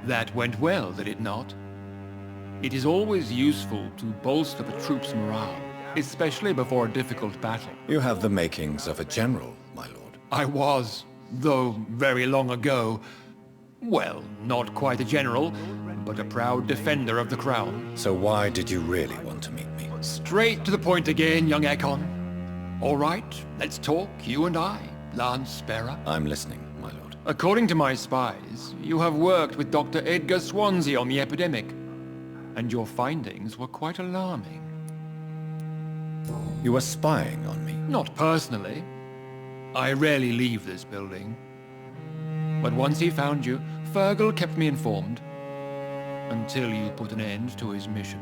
That went well, did it not? It is always useful to bolster the troops' morale, especially before a difficult battle. You have the makings of a general, my lord. I was, though very long ago. Well, not quite a general, but a proud defender of the crown. So why did you really want to meet me? Straight to the point again, young Ekon. All right, let's talk, you and I, Lance Sparrow. I'm listening, my lord. According to my spies, you have worked with Dr. Edgar Swansea on the epidemic, and your findings were quite alarming. You were spying on me? Not personally. I rarely leave this building. But once he found you, Fergal kept me informed. Until you put an end to his mission.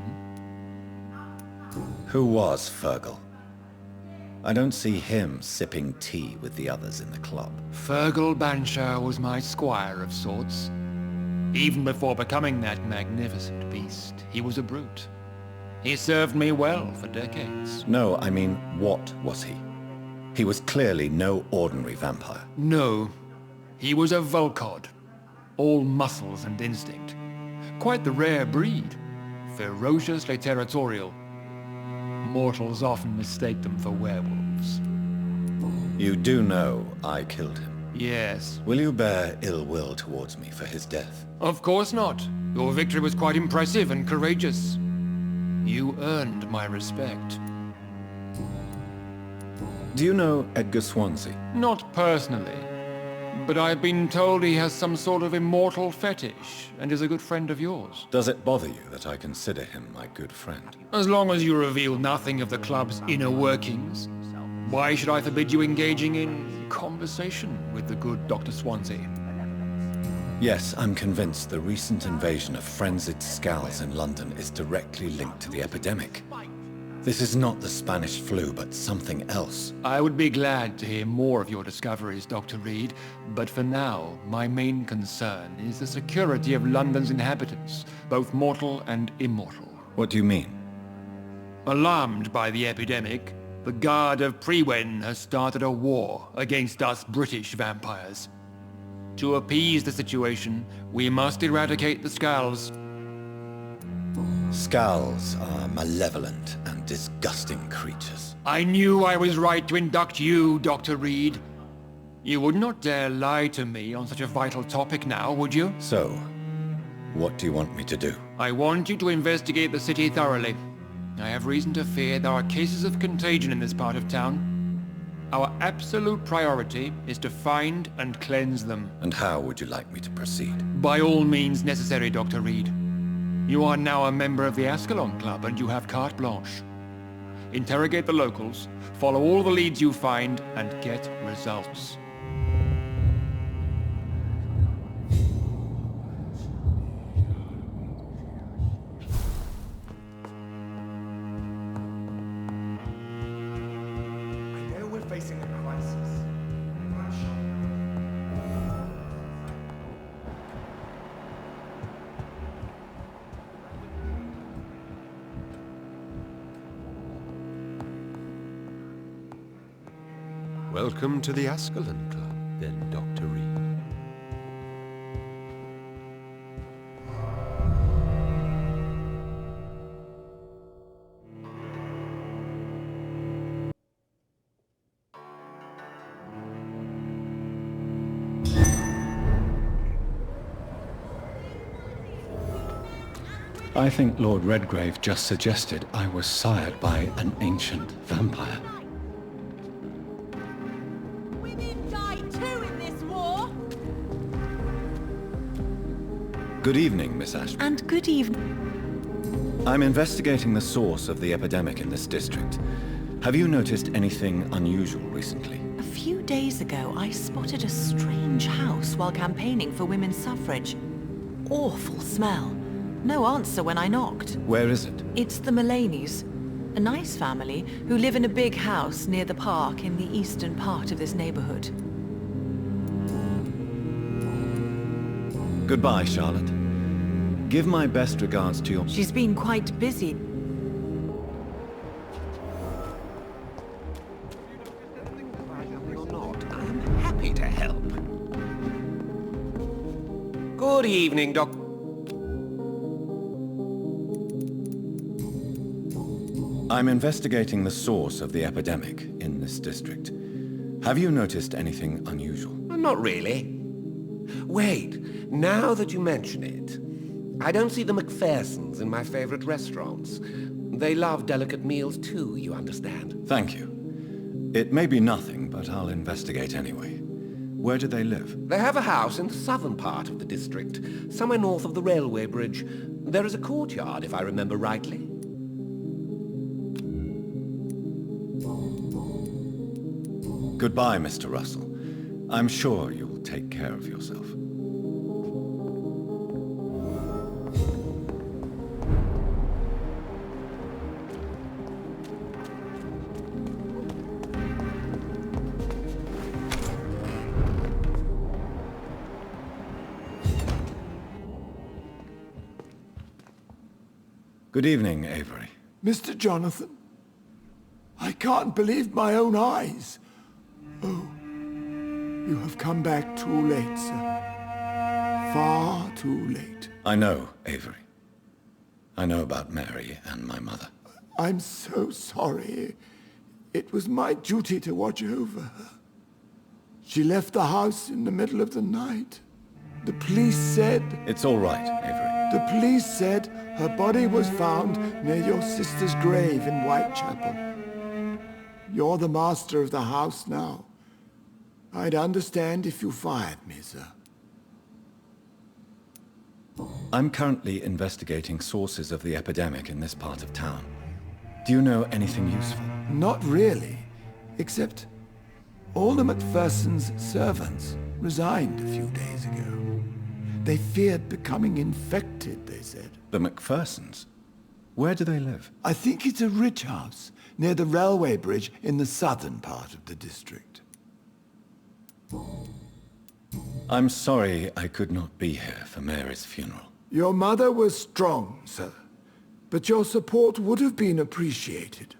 Who was Fergal? I don't see him sipping tea with the others in the club. Fergal Banshire was my squire of sorts. Even before becoming that magnificent beast, he was a brute. He served me well for decades. No, I mean, what was he? He was clearly no ordinary vampire. No. He was a Volcod. All muscles and instinct. Quite the rare breed. Ferociously territorial. Mortals often mistake them for werewolves. You do know I killed him. Yes. Will you bear ill will towards me for his death? Of course not. Your victory was quite impressive and courageous. You earned my respect. Do you know Edgar Swansea? Not personally. But I've been told he has some sort of immortal fetish, and is a good friend of yours. Does it bother you that I consider him my good friend? As long as you reveal nothing of the club's inner workings, why should I forbid you engaging in conversation with the good Dr. Swansea? Yes, I'm convinced the recent invasion of frenzied scowls in London is directly linked to the epidemic. This is not the Spanish flu, but something else. I would be glad to hear more of your discoveries, Dr. Reid, but for now, my main concern is the security of London's inhabitants, both mortal and immortal. What do you mean? Alarmed by the epidemic, the Guard of Priwen has started a war against us British vampires. To appease the situation, we must eradicate the Scowls. Scowls are malevolent and disgusting creatures. I knew I was right to induct you, Dr. Reid. You would not dare lie to me on such a vital topic now, would you? So, what do you want me to do? I want you to investigate the city thoroughly. I have reason to fear there are cases of contagion in this part of town. Our absolute priority is to find and cleanse them. And how would you like me to proceed? By all means necessary, Dr. Reid. You are now a member of the Ascalon Club and you have carte blanche. Interrogate the locals, follow all the leads you find, and get results. I know we're facing a crisis. Welcome to the Ascalon Club, then, Dr. Reid. I think Lord Redgrave just suggested I was sired by an ancient vampire. Women die too in this war! Good evening, Miss Ashby. And good evening. I'm investigating the source of the epidemic in this district. Have you noticed anything unusual recently? A few days ago, I spotted a strange house while campaigning for women's suffrage. Awful smell. No answer when I knocked. Where is it? It's the Mullaneys, a nice family who live in a big house near the park in the eastern part of this neighborhood. Goodbye, Charlotte. Give my best regards to your... She's been quite busy. Or not, I'm happy to help. Good evening, Doc. I'm investigating the source of the epidemic in this district. Have you noticed anything unusual? Not really. Wait, now that you mention it, I don't see the McPhersons in my favorite restaurants. They love delicate meals too, you understand. Thank you. It may be nothing, but I'll investigate anyway. Where do they live? They have a house in the southern part of the district, somewhere north of the railway bridge. There is a courtyard, if I remember rightly. Goodbye, Mr. Russell. I'm sure you'll take care of yourself. Good evening, Avery. Mr. Jonathan, I can't believe my own eyes. Oh, you have come back too late, sir. Far too late. I know, Avery. I know about Mary and my mother. I'm so sorry. It was my duty to watch over her. She left the house in the middle of the night. The police said... It's all right, Avery. The police said her body was found near your sister's grave in Whitechapel. You're the master of the house now. I'd understand if you fired me, sir. I'm currently investigating sources of the epidemic in this part of town. Do you know anything useful? Not really, except all the McPhersons' servants resigned a few days ago. They feared becoming infected, they said. The McPhersons? Where do they live? I think it's a rich house near the railway bridge in the southern part of the district. I'm sorry I could not be here for Mary's funeral. Your mother was strong, sir, but your support would have been appreciated.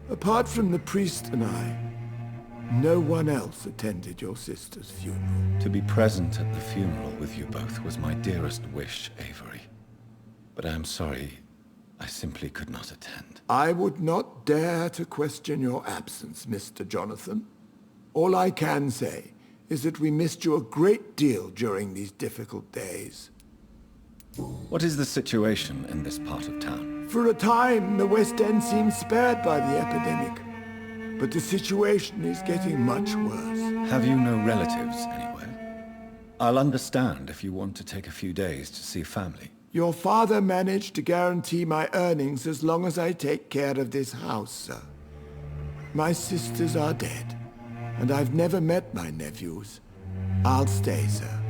Apart from the priest and I, no one else attended your sister's funeral. To be present at the funeral with you both was my dearest wish, Avery. But I'm sorry, I simply could not attend. I would not dare to question your absence, Mr. Jonathan. All I can say is that we missed you a great deal during these difficult days. What is the situation in this part of town? For a time, the West End seemed spared by the epidemic. But the situation is getting much worse. Have you no relatives anywhere? I'll understand if you want to take a few days to see family. Your father managed to guarantee my earnings as long as I take care of this house, sir. My sisters are dead, and I've never met my nephews. I'll stay, sir.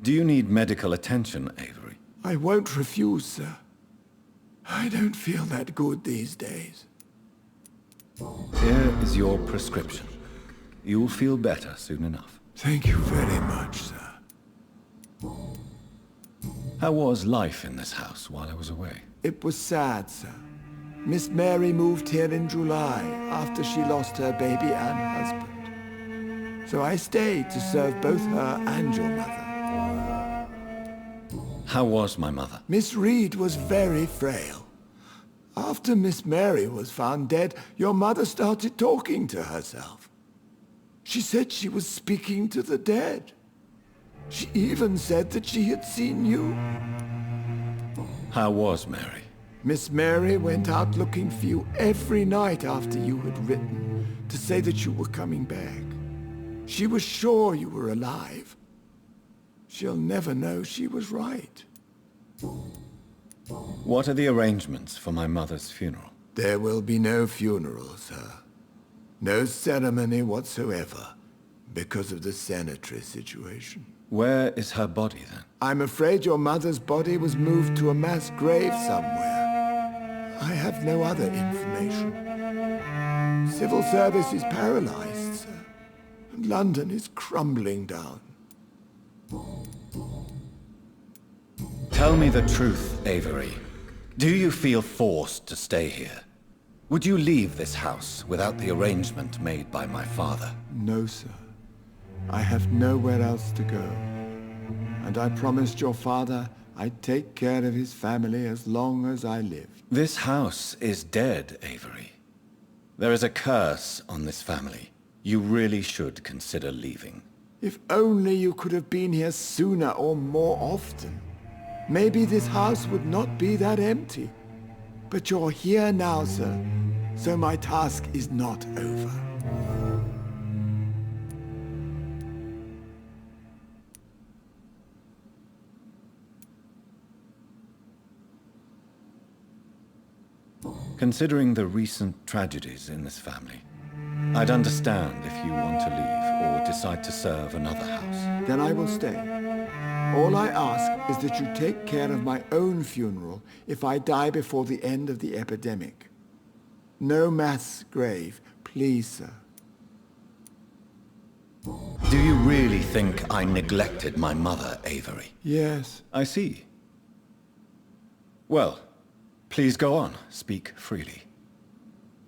Do you need medical attention, Avery? I won't refuse, sir. I don't feel that good these days. Here is your prescription. You'll feel better soon enough. Thank you very much, sir. How was life in this house while I was away? It was sad, sir. Miss Mary moved here in July after she lost her baby and husband. So I stayed to serve both her and your mother. How was my mother? Miss Reid was very frail. After Miss Mary was found dead, your mother started talking to herself. She said she was speaking to the dead. She even said that she had seen you. How was Mary? Miss Mary went out looking for you every night after you had written to say that you were coming back. She was sure you were alive. She'll never know she was right. What are the arrangements for my mother's funeral? There will be no funeral, sir. No ceremony whatsoever, because of the sanitary situation. Where is her body, then? I'm afraid your mother's body was moved to a mass grave somewhere. I have no other information. Civil service is paralyzed, sir, and London is crumbling down. Tell me the truth, Avery. Do you feel forced to stay here? Would you leave this house without the arrangement made by my father? No, sir. I have nowhere else to go. And I promised your father I'd take care of his family as long as I lived. This house is dead, Avery. There is a curse on this family. You really should consider leaving. If only you could have been here sooner or more often. Maybe this house would not be that empty. But you're here now, sir, so my task is not over. Considering the recent tragedies in this family, I'd understand if you want to leave or decide to serve another house. Then I will stay. All I ask is that you take care of my own funeral if I die before the end of the epidemic. No mass grave, please, sir. Do you really think I neglected my mother, Avery? Yes. I see. Well, please go on. Speak freely.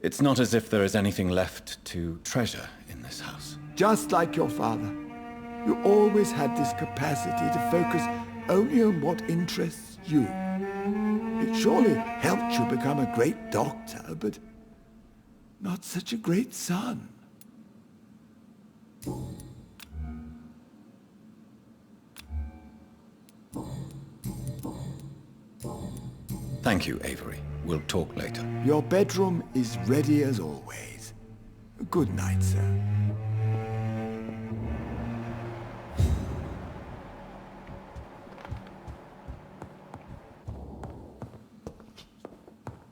It's not as if there is anything left to treasure in this house. Just like your father. You always had this capacity to focus only on what interests you. It surely helped you become a great doctor, but not such a great son. Thank you, Avery. We'll talk later. Your bedroom is ready as always. Good night, sir.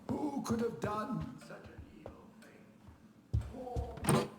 Who could have done such an evil thing?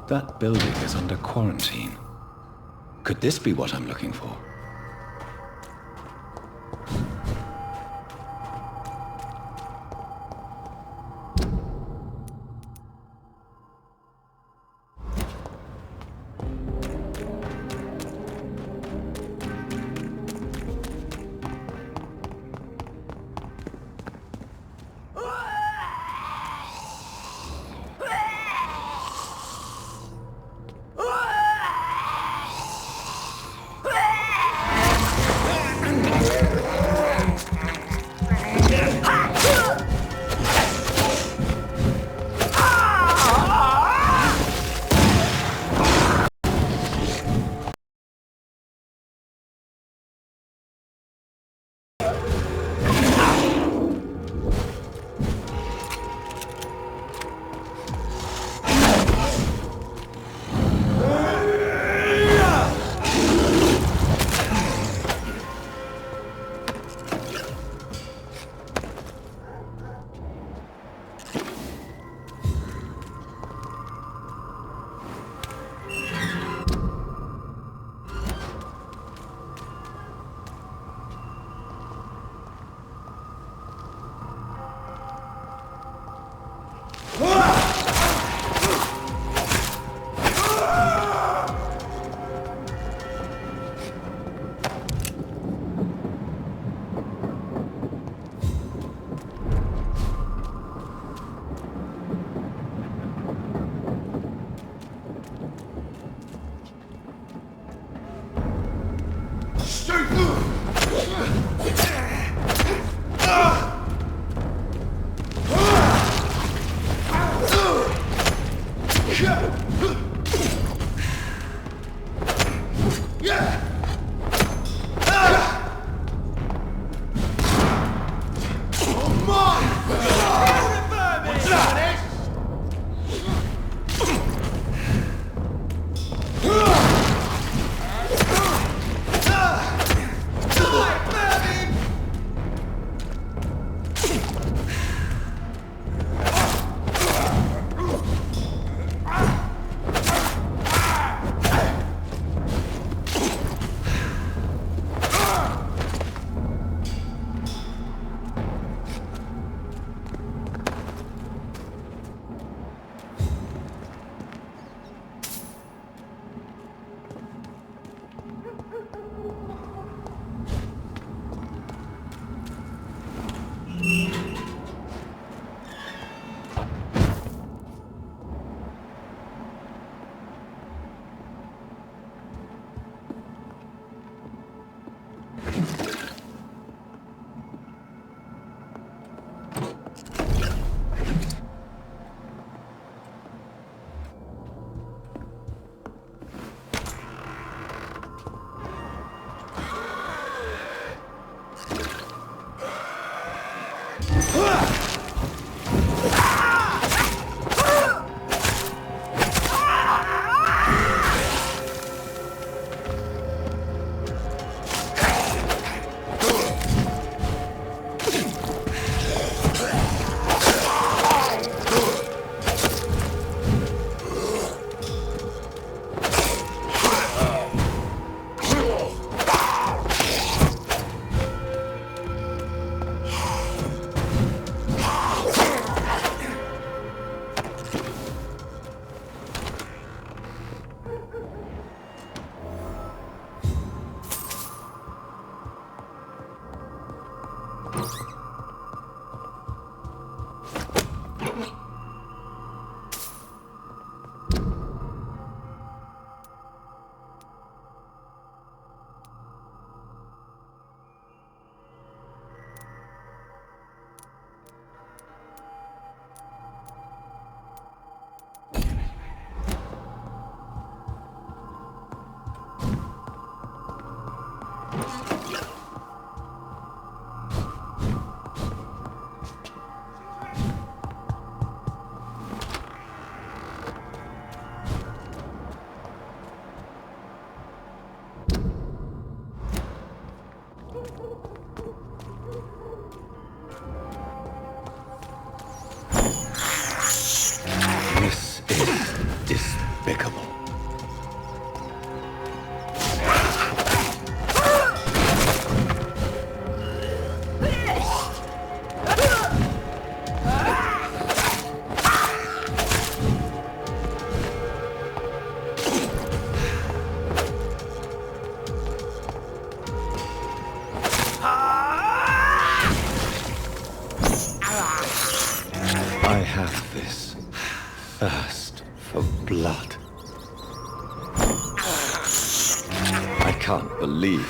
That building is under quarantine. Could this be what I'm looking for?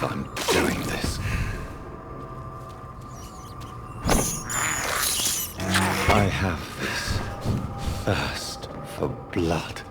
believe I'm doing this. I have this thirst for blood.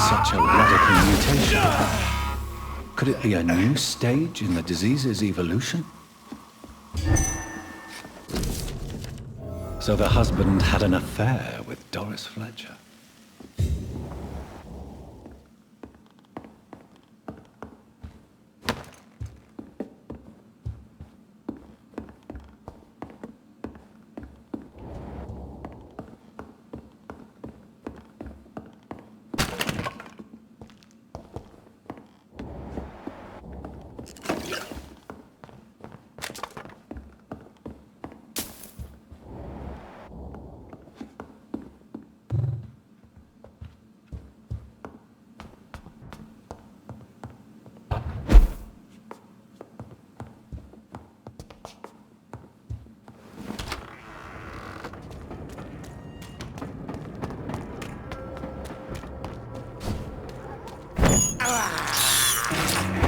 Such a radical mutation. Could it be a new stage in the disease's evolution? So the husband had an affair with Doris Fletcher.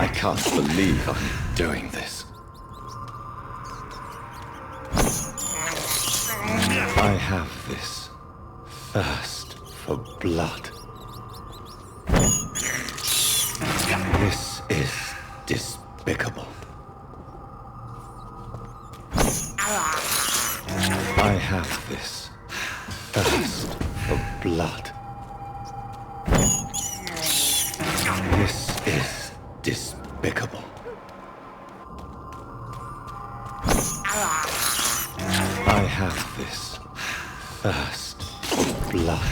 I can't believe I'm doing this. I have this thirst for blood. This is despicable. I have this thirst for blood. This is despicable. I have this thirst for blood.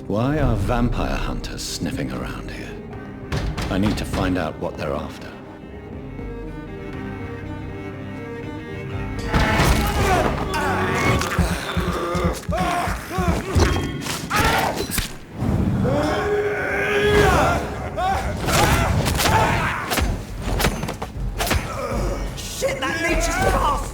Why are vampire hunters sniffing around here? I need to find out what they're after. Shit, that leech is fast!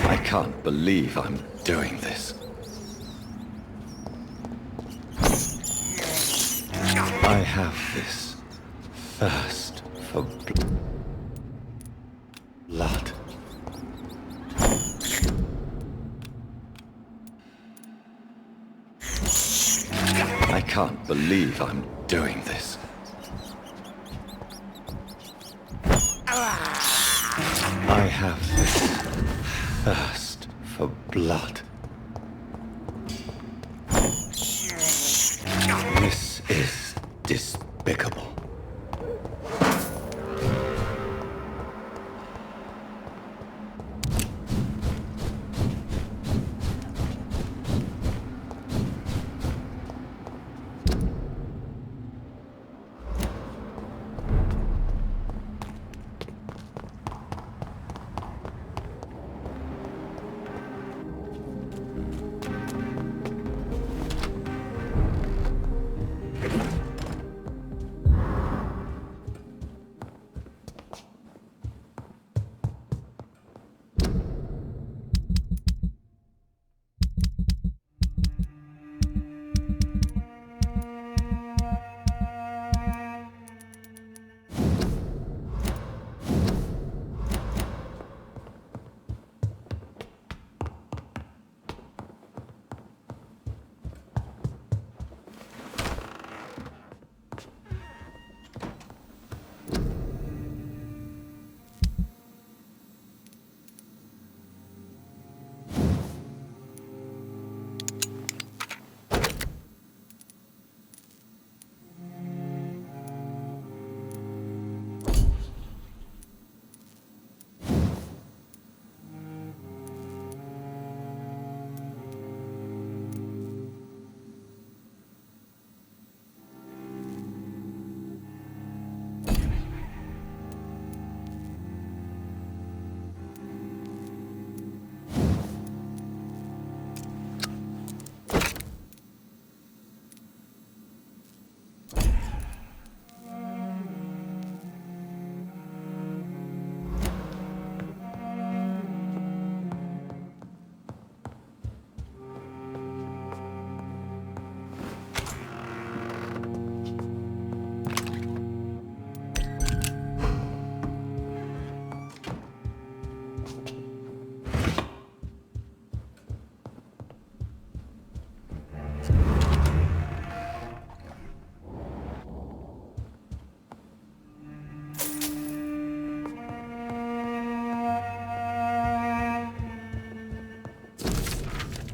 I can't believe I'm doing this. I have this thirst for blood. I can't believe I'm doing this. I have this thirst for blood. This is despicable.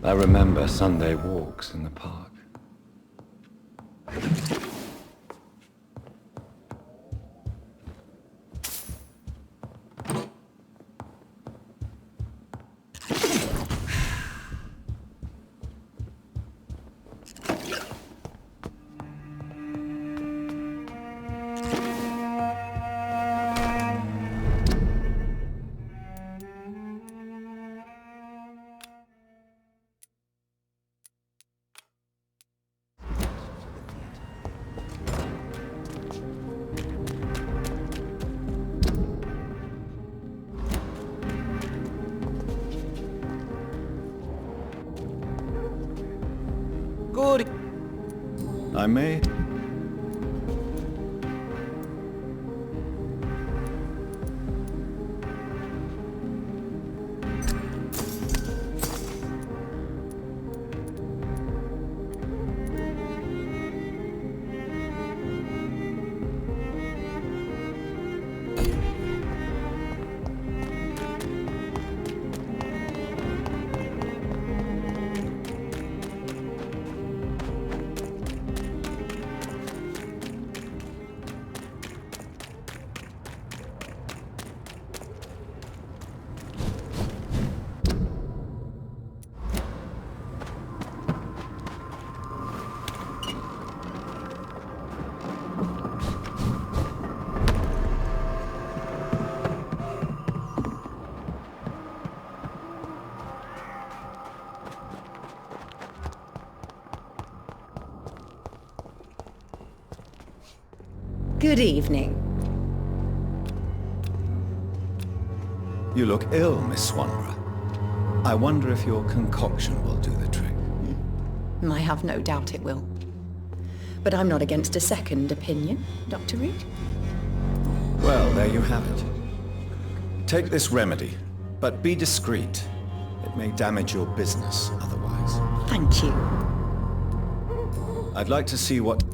I remember Sunday walks in the park. Good. I may... Good evening. You look ill, Miss Swanborough. I wonder if your concoction will do the trick. I have no doubt it will. But I'm not against a second opinion, Dr. Reid. Well, there you have it. Take this remedy, but be discreet. It may damage your business otherwise. Thank you. I'd like to see what...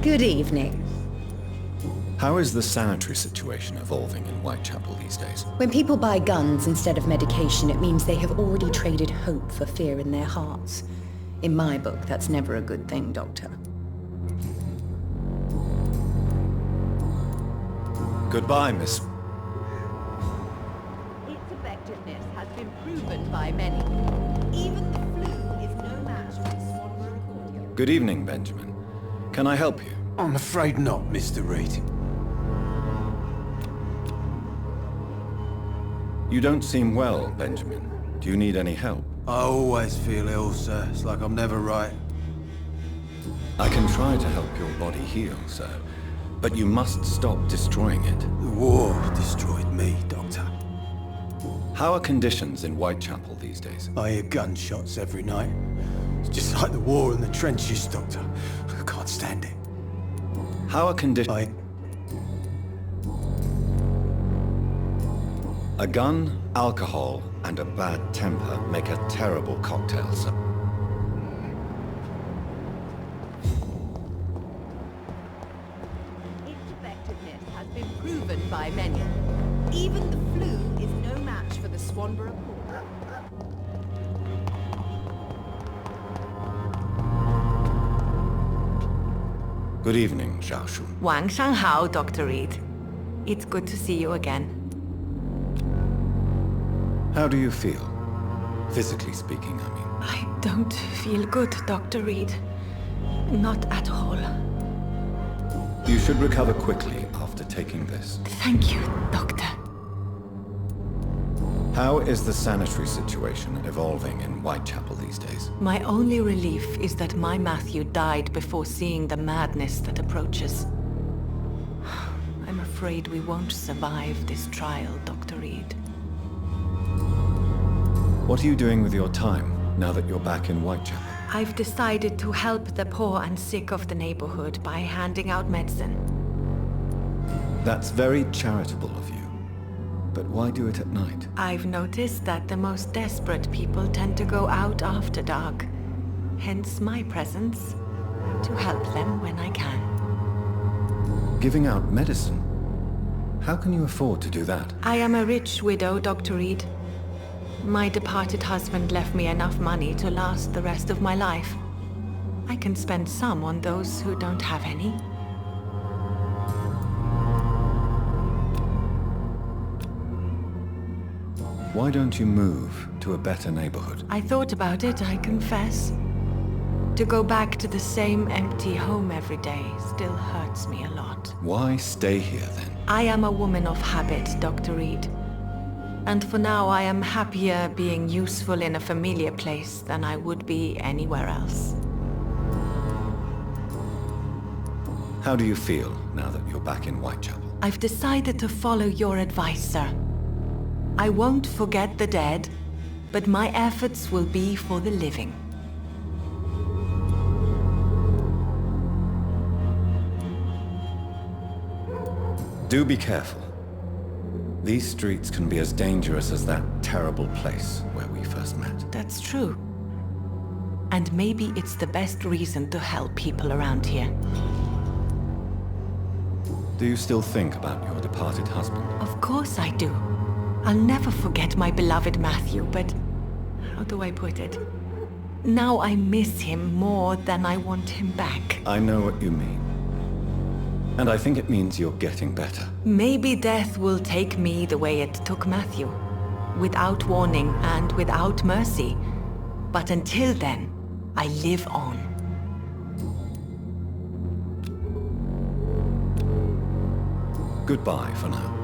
Good evening. How is the sanitary situation evolving in Whitechapel these days? When people buy guns instead of medication, it means they have already traded hope for fear in their hearts. In my book, that's never a good thing, Doctor. Goodbye, Miss... Its effectiveness has been proven by many. Even the flu is no match for the Swanborough cordial. Good evening, Benjamin. Can I help you? I'm afraid not, Mr. Reid. You don't seem well, Benjamin. Do you need any help? I always feel ill, sir. It's like I'm never right. I can try to help your body heal, sir. But you must stop destroying it. The war destroyed me, Doctor. How are conditions in Whitechapel these days? I hear gunshots every night. It's just like the war in the trenches, Doctor. I can't stand it. How are conditions... A gun, alcohol, and a bad temper make a terrible cocktail, sir. Its effectiveness has been proven by many. Even the flu is no match for the Swanborough cordial. Good evening, Xiaoshu. 晚上好, Dr. Reid. It's good to see you again. How do you feel? Physically speaking, I mean. I don't feel good, Dr. Reid. Not at all. You should recover quickly after taking this. Thank you, Doctor. How is the sanitary situation evolving in Whitechapel these days? My only relief is that my Matthew died before seeing the madness that approaches. I'm afraid we won't survive this trial, Dr. Reid. What are you doing with your time, now that you're back in Whitechapel? I've decided to help the poor and sick of the neighborhood by handing out medicine. That's very charitable of you. But why do it at night? I've noticed that the most desperate people tend to go out after dark. Hence my presence, to help them when I can. Giving out medicine? How can you afford to do that? I am a rich widow, Dr. Reid. My departed husband left me enough money to last the rest of my life. I can spend some on those who don't have any. Why don't you move to a better neighborhood? I thought about it, I confess. To go back to the same empty home every day still hurts me a lot. Why stay here then? I am a woman of habit, Dr. Reid. And for now I am happier being useful in a familiar place than I would be anywhere else. How do you feel now that you're back in Whitechapel? I've decided to follow your advice, sir. I won't forget the dead, but my efforts will be for the living. Do be careful. These streets can be as dangerous as that terrible place where we first met. That's true. And maybe it's the best reason to help people around here. Do you still think about your departed husband? Of course I do. I'll never forget my beloved Matthew, but how do I put it? Now I miss him more than I want him back. I know what you mean. And I think it means you're getting better. Maybe death will take me the way it took Matthew. Without warning and without mercy. But until then, I live on. Goodbye for now.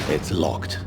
It's locked.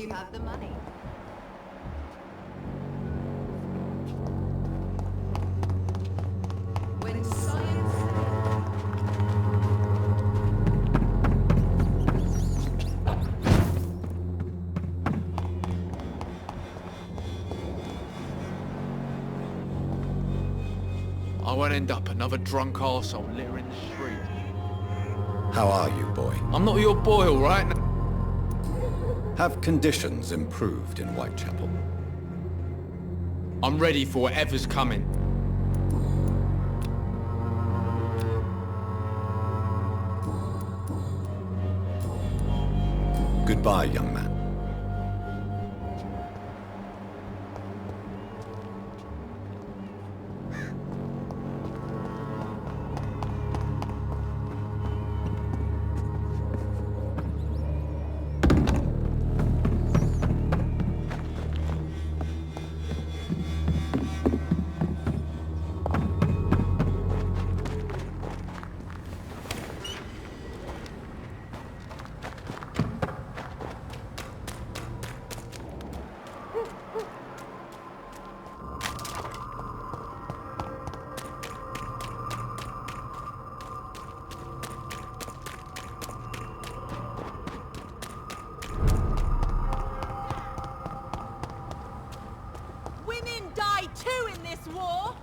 You have the money. When science... I won't end up another drunk arsehole littering the street. How are you, boy? I'm not your boy, all right? Have conditions improved in Whitechapel? I'm ready for whatever's coming. Goodbye, young man. Women die too in this war!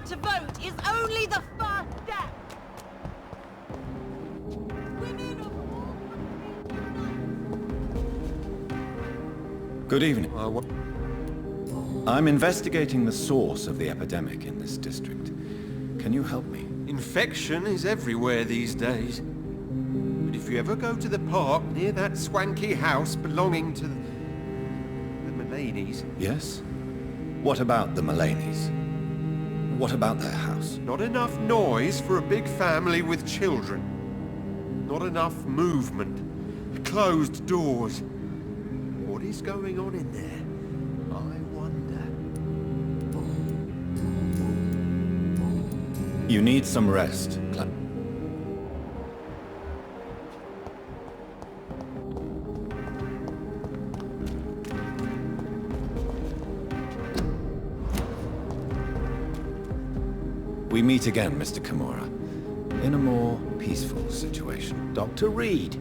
to vote is only the first step. Women of all Good evening. I'm investigating the source of the epidemic in this district. Can you help me? Infection is everywhere these days. But if you ever go to the park near that swanky house belonging to the Mullaneys... Yes? What about the Mullaneys? What about their house? Not enough noise for a big family with children. Not enough movement. Closed doors. What is going on in there? I wonder. You need some rest, We meet again, Mr. Kimura, in a more peaceful situation. Dr. Reid.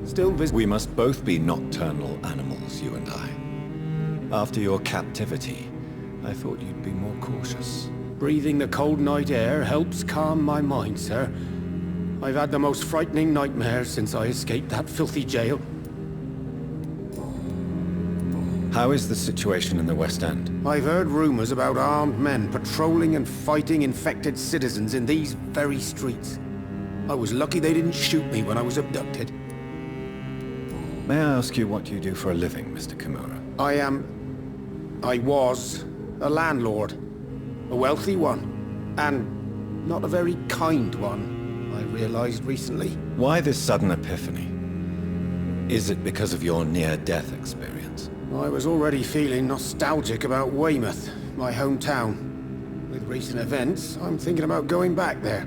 Still busy. We must both be nocturnal animals, you and I. After your captivity, I thought you'd be more cautious. Breathing the cold night air helps calm my mind, sir. I've had the most frightening nightmares since I escaped that filthy jail. How is the situation in the West End? I've heard rumors about armed men patrolling and fighting infected citizens in these very streets. I was lucky they didn't shoot me when I was abducted. May I ask you what you do for a living, Mr. Kimura? I was a landlord. A wealthy one. And not a very kind one, I realized recently. Why this sudden epiphany? Is it because of your near-death experience? I was already feeling nostalgic about Weymouth, my hometown. With recent events, I'm thinking about going back there.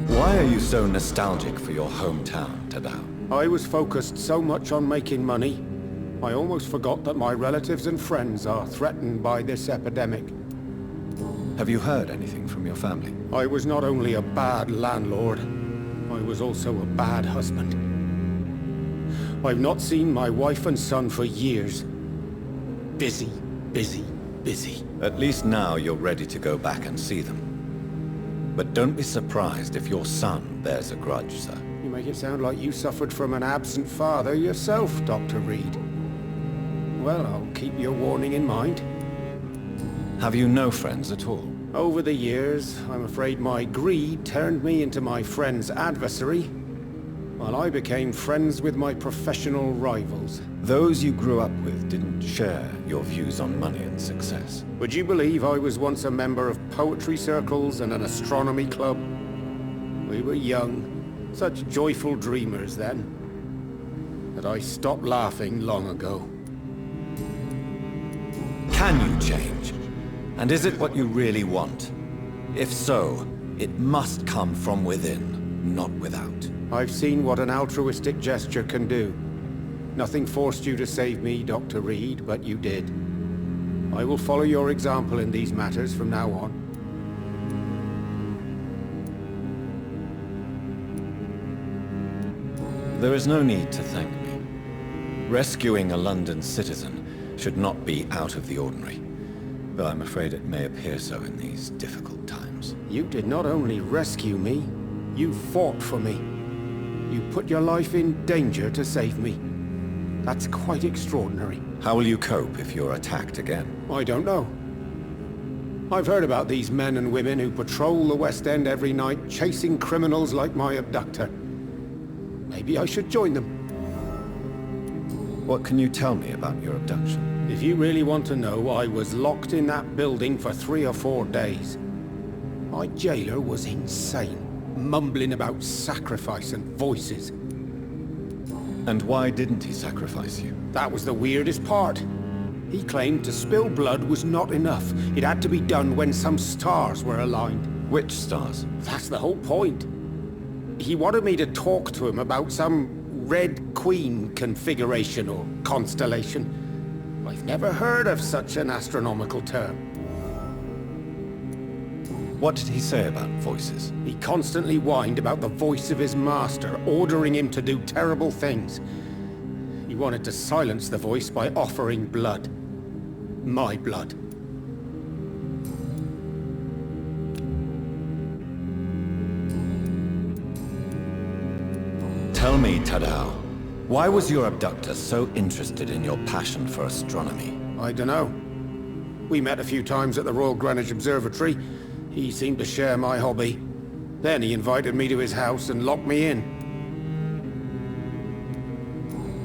Why are you so nostalgic for your hometown, Tadao? I was focused so much on making money, I almost forgot that my relatives and friends are threatened by this epidemic. Have you heard anything from your family? I was not only a bad landlord, I was also a bad husband. I've not seen my wife and son for years. Busy, busy, busy. At least now you're ready to go back and see them. But don't be surprised if your son bears a grudge, sir. You make it sound like you suffered from an absent father yourself, Dr. Reid. Well, I'll keep your warning in mind. Have you no friends at all? Over the years, I'm afraid my greed turned me into my friend's adversary, while I became friends with my professional rivals. Those you grew up with didn't share your views on money and success. Would you believe I was once a member of poetry circles and an astronomy club? We were young, such joyful dreamers then, that I stopped laughing long ago. Can you change? And is it what you really want? If so, it must come from within, not without. I've seen what an altruistic gesture can do. Nothing forced you to save me, Dr. Reid, but you did. I will follow your example in these matters from now on. There is no need to thank me. Rescuing a London citizen should not be out of the ordinary. Though I'm afraid it may appear so in these difficult times. You did not only rescue me, you fought for me. You put your life in danger to save me. That's quite extraordinary. How will you cope if you're attacked again? I don't know. I've heard about these men and women who patrol the West End every night, chasing criminals like my abductor. Maybe I should join them. What can you tell me about your abduction? If you really want to know, I was locked in that building for 3 or 4 days. My jailer was insane, mumbling about sacrifice and voices. And why didn't he sacrifice you? That was the weirdest part. He claimed to spill blood was not enough. It had to be done when some stars were aligned. Which stars? That's the whole point. He wanted me to talk to him about some Red Queen configuration or constellation. I've never heard of such an astronomical term. What did he say about voices? He constantly whined about the voice of his master, ordering him to do terrible things. He wanted to silence the voice by offering blood. My blood. Tell me, Tadao, why was your abductor so interested in your passion for astronomy? I dunno. We met a few times at the Royal Greenwich Observatory. He seemed to share my hobby. Then he invited me to his house and locked me in.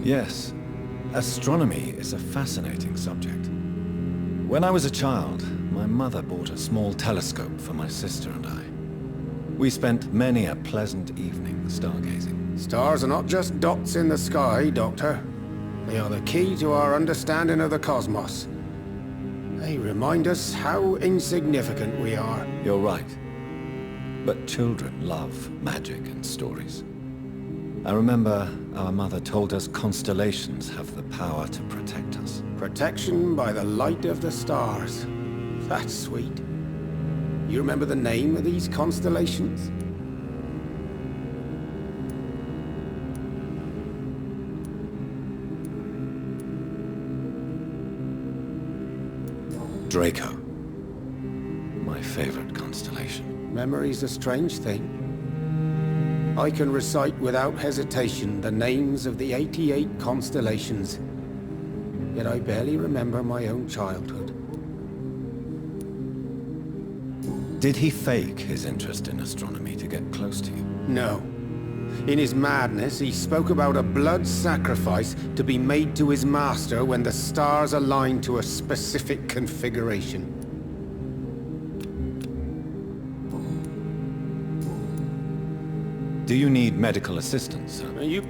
Yes, astronomy is a fascinating subject. When I was a child, my mother bought a small telescope for my sister and I. We spent many a pleasant evening stargazing. Stars are not just dots in the sky, Doctor. They are the key to our understanding of the cosmos. They remind us how insignificant we are. You're right. But children love magic and stories. I remember our mother told us constellations have the power to protect us. Protection by the light of the stars. That's sweet. You remember the name of these constellations? Draco. My favorite constellation. Memory's a strange thing. I can recite without hesitation the names of the 88 constellations. Yet I barely remember my own childhood. Did he fake his interest in astronomy to get close to you? No. In his madness, he spoke about a blood sacrifice to be made to his master when the stars aligned to a specific configuration. Do you need medical assistance, sir? You...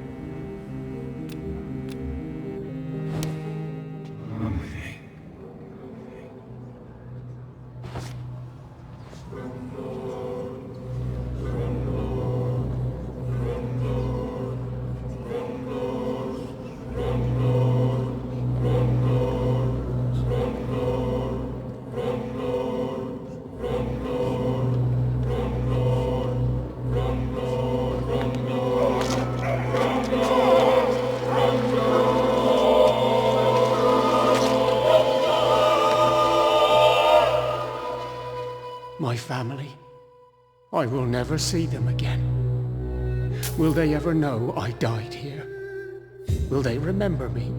My family. I will never see them again. Will they ever know I died here? Will they remember me?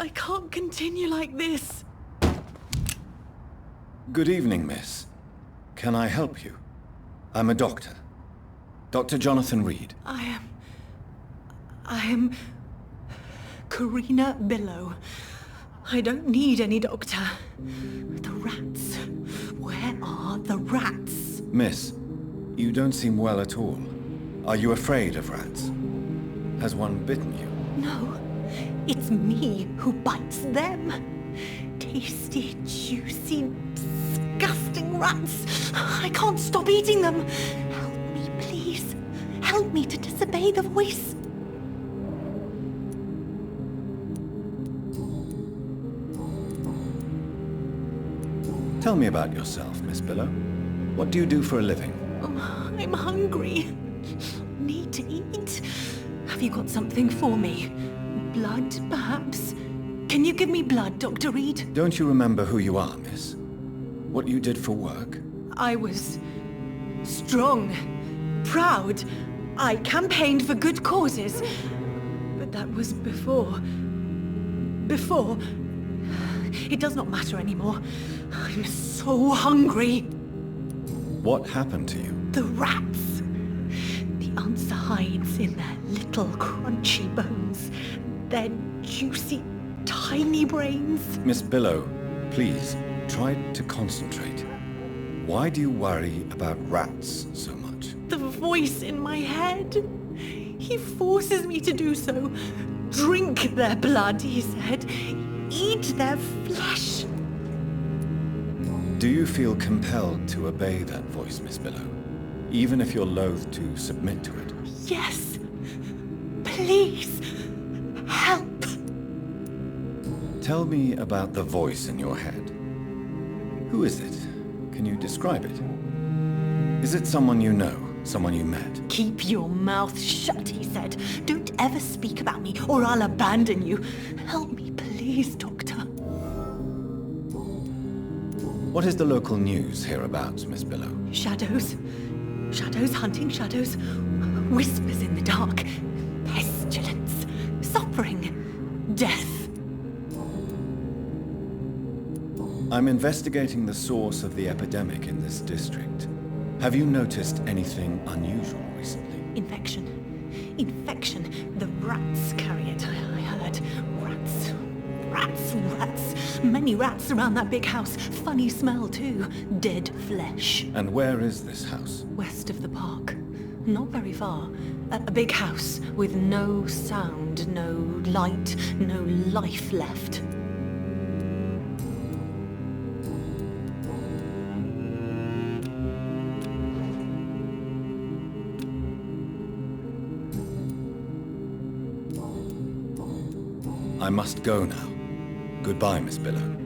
I can't continue like this. Good evening, miss. Can I help you? I'm a doctor. Dr. Jonathan Reid. I am... Karina Billow. I don't need any doctor. The rats. Where are the rats? Miss, you don't seem well at all. Are you afraid of rats? Has one bitten you? No. It's me who bites them. Tasty, juicy, disgusting rats. I can't stop eating them. Help me, please. Help me to disobey the voice. Tell me about yourself, Miss Billow. What do you do for a living? I'm hungry. Need to eat. Have you got something for me? Blood, perhaps? Can you give me blood, Dr. Reid? Don't you remember who you are, miss? What you did for work? I was strong, proud. I campaigned for good causes. But that was before. Before. It does not matter anymore. I'm so hungry. What happened to you? The rats. The answer hides in their little crunchy bones, their juicy, tiny brains. Miss Billow, please, try to concentrate. Why do you worry about rats so much? The voice in my head. He forces me to do so. Drink their blood, he said. Eat their flesh. Do you feel compelled to obey that voice, Miss Billow? Even if you're loath to submit to it? Yes. Please. Help. Tell me about the voice in your head. Who is it? Can you describe it? Is it someone you know? Someone you met? Keep your mouth shut, he said. Don't ever speak about me, or I'll abandon you. Help me, please, Doctor. What is the local news hereabouts, Miss Billow? Shadows. Shadows hunting shadows. Whispers in the dark. Pestilence. Suffering. Death. I'm investigating the source of the epidemic in this district. Have you noticed anything unusual recently? Infection. Infection. The rats carry it, I heard. Rats. Rats. Rats. Many rats around that big house. Funny smell, too. Dead flesh. And where is this house? West of the park. Not very far. A big house with no sound, no light, no life left. I must go now. Goodbye, Miss Billow.